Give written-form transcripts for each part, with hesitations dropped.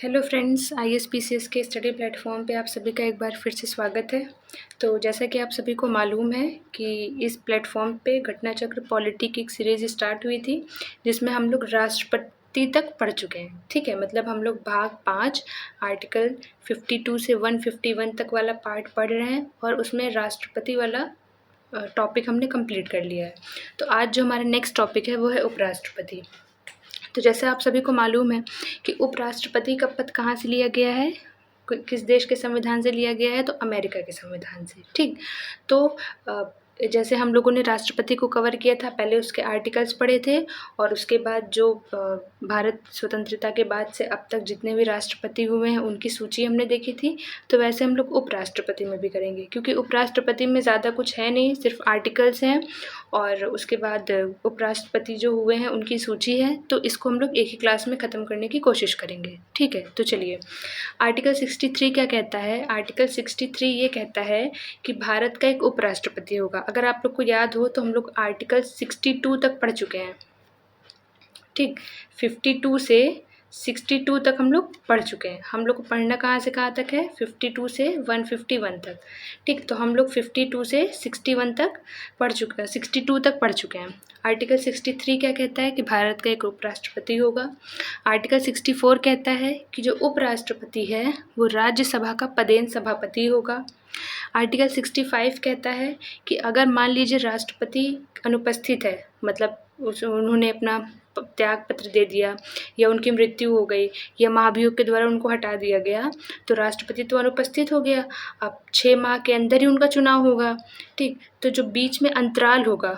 Hello friends, ISPCS के study platform पे आप सभी का एक बार फिर से स्वागत है। तो जैसा कि आप सभी को मालूम है कि इस प्लेटफॉर्म पे घटना चक्र पॉलिटी की एक सीरीज़ स्टार्ट हुई थी, जिसमें हम लोग राष्ट्रपति तक पढ़ चुके हैं। ठीक है, मतलब हम लोग भाग 5 आर्टिकल 52 से 151 तक वाला पार्ट पढ़ रहे हैं और उसमें राष्ट्रपति वाला टॉपिक हमने कंप्लीट कर लिया है। तो आज जो हमारा नेक्स्ट टॉपिक है वो है उपराष्ट्रपति। तो जैसे आप सभी को मालूम है कि उपराष्ट्रपति का पद कहाँ से लिया गया है, किस देश के संविधान से लिया गया है, तो अमेरिका के संविधान से। ठीक, तो जैसे हम लोगों ने राष्ट्रपति को कवर किया था, पहले उसके आर्टिकल्स पढ़े थे और उसके बाद जो भारत स्वतंत्रता के बाद से अब तक जितने भी राष्ट्रपति हुए हैं उनकी सूची हमने देखी थी। तो वैसे हम लोग उपराष्ट्रपति में भी करेंगे, क्योंकि उपराष्ट्रपति में ज़्यादा कुछ है नहीं, सिर्फ आर्टिकल्स हैं और उसके बाद उपराष्ट्रपति जो हुए हैं उनकी सूची है। तो इसको हम लोग एक ही क्लास में ख़त्म करने की कोशिश करेंगे। ठीक है, तो चलिए, आर्टिकल 63 क्या कहता है। आर्टिकल 63 ये कहता है कि भारत का एक उपराष्ट्रपति होगा। अगर आप लोग को याद हो तो हम लोग आर्टिकल 62 तक पढ़ चुके हैं। ठीक, 52 से 62 तक हम लोग पढ़ चुके हैं। हम लोग को पढ़ना कहाँ से कहाँ तक है, 52 से 151 तक। ठीक, तो हम लोग 52 से 61 तक पढ़ चुके हैं, 62 तक पढ़ चुके हैं। आर्टिकल 63 क्या कहता है कि भारत का एक उपराष्ट्रपति होगा। आर्टिकल 64 कहता है कि जो उपराष्ट्रपति है वो राज्यसभा का पदेन सभापति होगा। आर्टिकल 65 कहता है कि अगर मान लीजिए राष्ट्रपति अनुपस्थित है, मतलब उन्होंने अपना त्याग पत्र दे दिया या उनकी मृत्यु हो गई या महाभियोग के द्वारा उनको हटा दिया गया, तो राष्ट्रपति तो अनुपस्थित हो गया। अब 6 माह के अंदर ही उनका चुनाव होगा। ठीक, तो जो बीच में अंतराल होगा,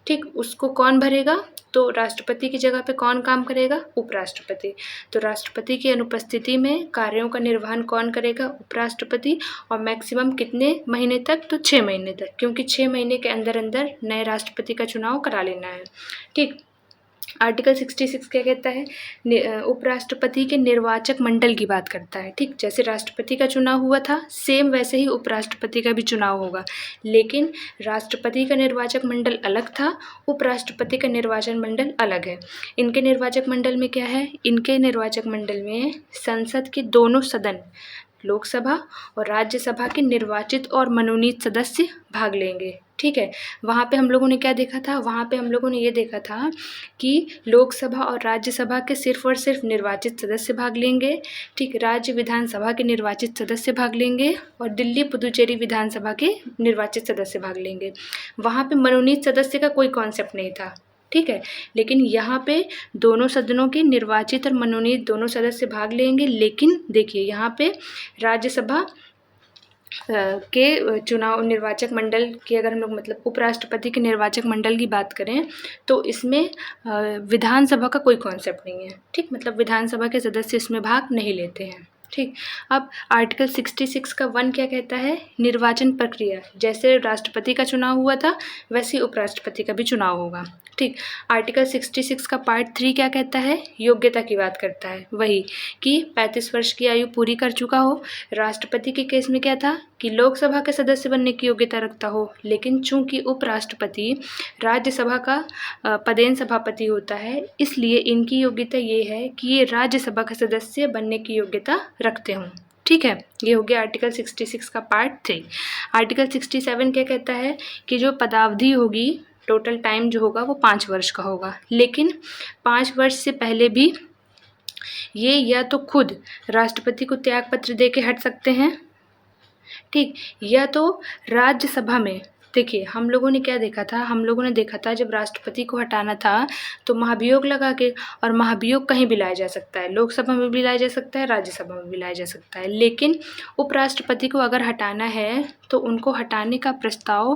ठीक, उसको कौन भरेगा, तो राष्ट्रपति की जगह पे कौन काम करेगा, उपराष्ट्रपति। तो राष्ट्रपति की अनुपस्थिति में कार्यों का निर्वहन कौन करेगा, उपराष्ट्रपति। और मैक्सिमम कितने महीने तक, तो 6 महीने तक, क्योंकि 6 महीने के अंदर अंदर नए राष्ट्रपति का चुनाव करा लेना है। ठीक, आर्टिकल 66 क्या कहता है, उपराष्ट्रपति के निर्वाचक मंडल की बात करता है। ठीक, जैसे राष्ट्रपति का चुनाव हुआ था सेम वैसे ही उपराष्ट्रपति का भी चुनाव होगा, लेकिन राष्ट्रपति का निर्वाचक मंडल अलग था, उपराष्ट्रपति का निर्वाचन मंडल अलग है। इनके निर्वाचक मंडल में क्या है, इनके निर्वाचक मंडल में संसद के दोनों सदन, लोकसभा और राज्यसभा के निर्वाचित और मनोनीत सदस्य भाग लेंगे। ठीक है, वहाँ पे हम लोगों ने क्या देखा था, वहाँ पे हम लोगों ने ये देखा था कि लोकसभा और राज्यसभा के सिर्फ और सिर्फ निर्वाचित सदस्य भाग लेंगे। ठीक, राज्य विधानसभा के निर्वाचित सदस्य भाग लेंगे और दिल्ली पुदुचेरी विधानसभा के निर्वाचित सदस्य भाग लेंगे। वहाँ पे मनोनीत सदस्य का कोई कॉन्सेप्ट नहीं था। ठीक है, लेकिन यहाँ पे दोनों सदनों के निर्वाचित और मनोनीत दोनों सदस्य भाग लेंगे। लेकिन देखिए यहाँ पे राज्यसभा के चुनाव निर्वाचक मंडल की अगर हम लोग मतलब उपराष्ट्रपति के निर्वाचक मंडल की बात करें तो इसमें विधानसभा का कोई कॉन्सेप्ट नहीं है। ठीक, मतलब विधानसभा के सदस्य इसमें भाग नहीं लेते हैं। ठीक, अब आर्टिकल 66 का 1 क्या कहता है, निर्वाचन प्रक्रिया। जैसे राष्ट्रपति का चुनाव हुआ था वैसे ही उपराष्ट्रपति का भी चुनाव होगा। ठीक, आर्टिकल 66 का पार्ट 3 क्या कहता है, योग्यता की बात करता है, वही कि 35 वर्ष की आयु पूरी कर चुका हो। राष्ट्रपति के केस में क्या था कि लोकसभा के सदस्य बनने की योग्यता रखता हो, लेकिन चूंकि उपराष्ट्रपति राज्यसभा का पदेन सभापति होता है, इसलिए इनकी योग्यता ये है कि ये राज्यसभा का सदस्य बनने की योग्यता रखते हों। ठीक है, ये हो गया आर्टिकल 66 का पार्ट 3। आर्टिकल 67 क्या कहता है कि जो पदावधि होगी, टोटल टाइम जो होगा वो 5 वर्ष का होगा, लेकिन 5 वर्ष से पहले भी ये या तो खुद राष्ट्रपति को त्याग पत्र दे के हट सकते हैं, ठीक, या तो राज्यसभा में। देखिए हम लोगों ने क्या देखा था, हम लोगों ने देखा था जब राष्ट्रपति को हटाना था तो महाभियोग लगा के, और महाभियोग कहीं भी लाया जा सकता है, लोकसभा में भी लाया जा सकता है, राज्यसभा में भी लाया जा सकता है। लेकिन उपराष्ट्रपति को अगर हटाना है तो उनको हटाने का प्रस्ताव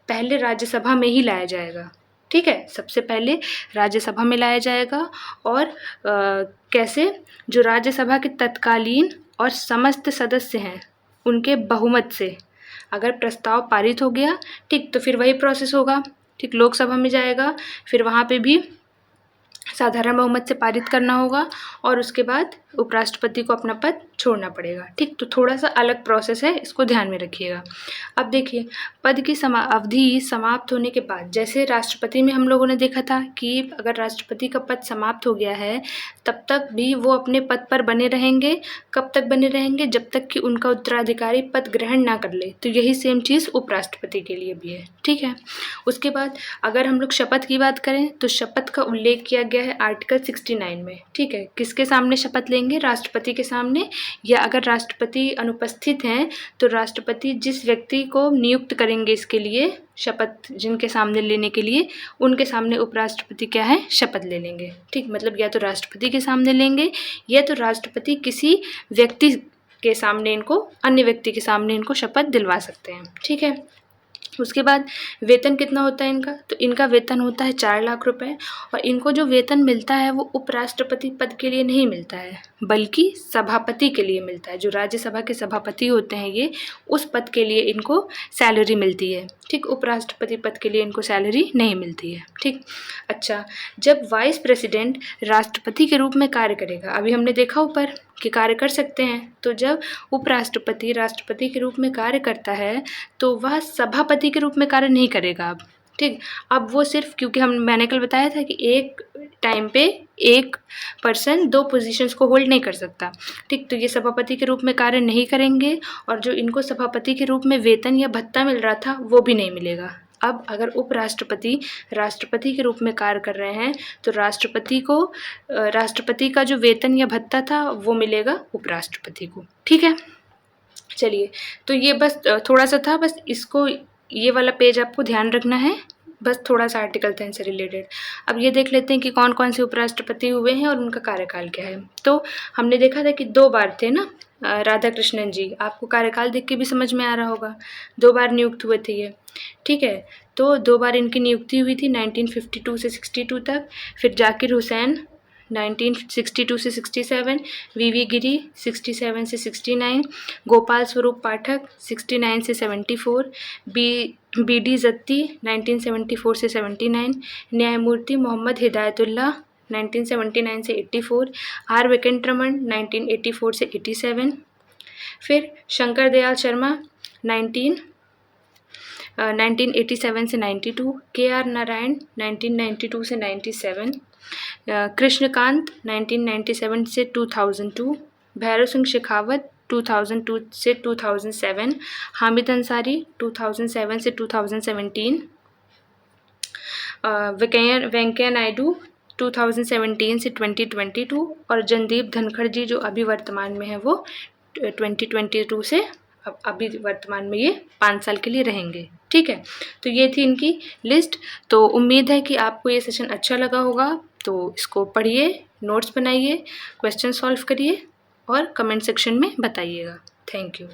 पहले राज्यसभा में ही लाया जाएगा। ठीक है, सबसे पहले राज्यसभा में लाया जाएगा और कैसे, जो राज्यसभा के तत्कालीन और समस्त सदस्य हैं उनके बहुमत से अगर प्रस्ताव पारित हो गया, ठीक, तो फिर वही प्रोसेस होगा। ठीक, लोकसभा में जाएगा, फिर वहाँ पे भी साधारण बहुमत से पारित करना होगा और उसके बाद उपराष्ट्रपति को अपना पद छोड़ना पड़ेगा। ठीक, तो थोड़ा सा अलग प्रोसेस है, इसको ध्यान में रखिएगा। अब देखिए, पद की अवधि समाप्त होने के बाद, जैसे राष्ट्रपति में हम लोगों ने देखा था कि अगर राष्ट्रपति का पद समाप्त हो गया है तब तक भी वो अपने पद पर बने रहेंगे। कब तक बने रहेंगे? जब तक कि उनका उत्तराधिकारी पद ग्रहण ना कर ले। तो यही सेम चीज़ उपराष्ट्रपति के लिए भी है। ठीक है, उसके बाद अगर हम लोग शपथ की बात करें तो शपथ का उल्लेख किया गया है आर्टिकल 69 में। ठीक है, किसके सामने शपथ लेंगे? राष्ट्रपति के सामने, या अगर राष्ट्रपति अनुपस्थित हैं तो राष्ट्रपति जिस व्यक्ति को नियुक्त करेंगे इसके लिए शपथ जिनके सामने लेने के लिए, उनके सामने उपराष्ट्रपति क्या है? शपथ ले लेंगे। ठीक, मतलब या तो राष्ट्रपति के सामने लेंगे या तो राष्ट्रपति किसी व्यक्ति के सामने इनको, अन्य व्यक्ति के सामने इनको शपथ दिलवा सकते हैं। ठीक है, उसके बाद वेतन कितना होता है इनका? तो इनका वेतन होता है 4 लाख रुपए, और इनको जो वेतन मिलता है वो उपराष्ट्रपति पद के लिए नहीं मिलता है बल्कि सभापति के लिए मिलता है। जो राज्यसभा के सभापति होते हैं ये, उस पद के लिए इनको सैलरी मिलती है। ठीक, उपराष्ट्रपति पद के लिए इनको सैलरी नहीं मिलती है। ठीक, अच्छा, जब वाइस प्रेसिडेंट राष्ट्रपति के रूप में कार्य करेगा, अभी हमने देखा ऊपर कि कार्य कर सकते हैं, तो जब उपराष्ट्रपति राष्ट्रपति के रूप में कार्य करता है तो वह सभापति के रूप में कार्य नहीं करेगा अब। ठीक, अब वो सिर्फ, क्योंकि मैंने कल बताया था कि एक टाइम पे एक पर्सन 2 पोजीशंस को होल्ड नहीं कर सकता। ठीक, तो ये सभापति के रूप में कार्य नहीं करेंगे और जो इनको सभापति के रूप में वेतन या भत्ता मिल रहा था वो भी नहीं मिलेगा। अब अगर उपराष्ट्रपति राष्ट्रपति के रूप में कार्य कर रहे हैं तो राष्ट्रपति का जो वेतन या भत्ता था वो मिलेगा उपराष्ट्रपति को। ठीक है, चलिए, तो ये बस थोड़ा सा था, बस इसको, ये वाला पेज आपको ध्यान रखना है, बस थोड़ा सा आर्टिकल 10 से रिलेटेड। अब ये देख लेते हैं कि कौन कौन से उपराष्ट्रपति हुए हैं और उनका कार्यकाल क्या है। तो हमने देखा था कि 2 बार थे ना, राधा कृष्णन जी, आपको कार्यकाल देख के भी समझ में आ रहा होगा, 2 बार नियुक्त हुए थे ये। ठीक है, तो 2 बार इनकी नियुक्ति हुई थी 1952 से 62 तक। फिर जाकिर हुसैन 1962 से 67, वीवी गिरी 67 से 69, गोपाल स्वरूप पाठक 69 से 74, बीडी जत्ती 1974 से 79, न्यायमूर्ति मोहम्मद हिदायतुल्लाह 1979 से 84, आर वेंकटरमण 1984 से 87, फिर शंकर दयाल शर्मा 1987 से 92, के आर नारायण 1992 से 97, कृष्णकांत 1997 से 2002, भैरव सिंह शेखावत 2002 से 2007, हामिद अंसारी 2007 से 2017, वेंकैया नायडू 2017 से 2022, और जनदीप धनखड़ जी जो अभी वर्तमान में है वो 2022 से अभी वर्तमान में ये 5 साल के लिए रहेंगे। ठीक है, तो ये थी इनकी लिस्ट। तो उम्मीद है कि आपको ये सेशन अच्छा लगा होगा, तो इसको पढ़िए, नोट्स बनाइए, क्वेश्चन सॉल्व करिए और कमेंट सेक्शन में बताइएगा। Thank you.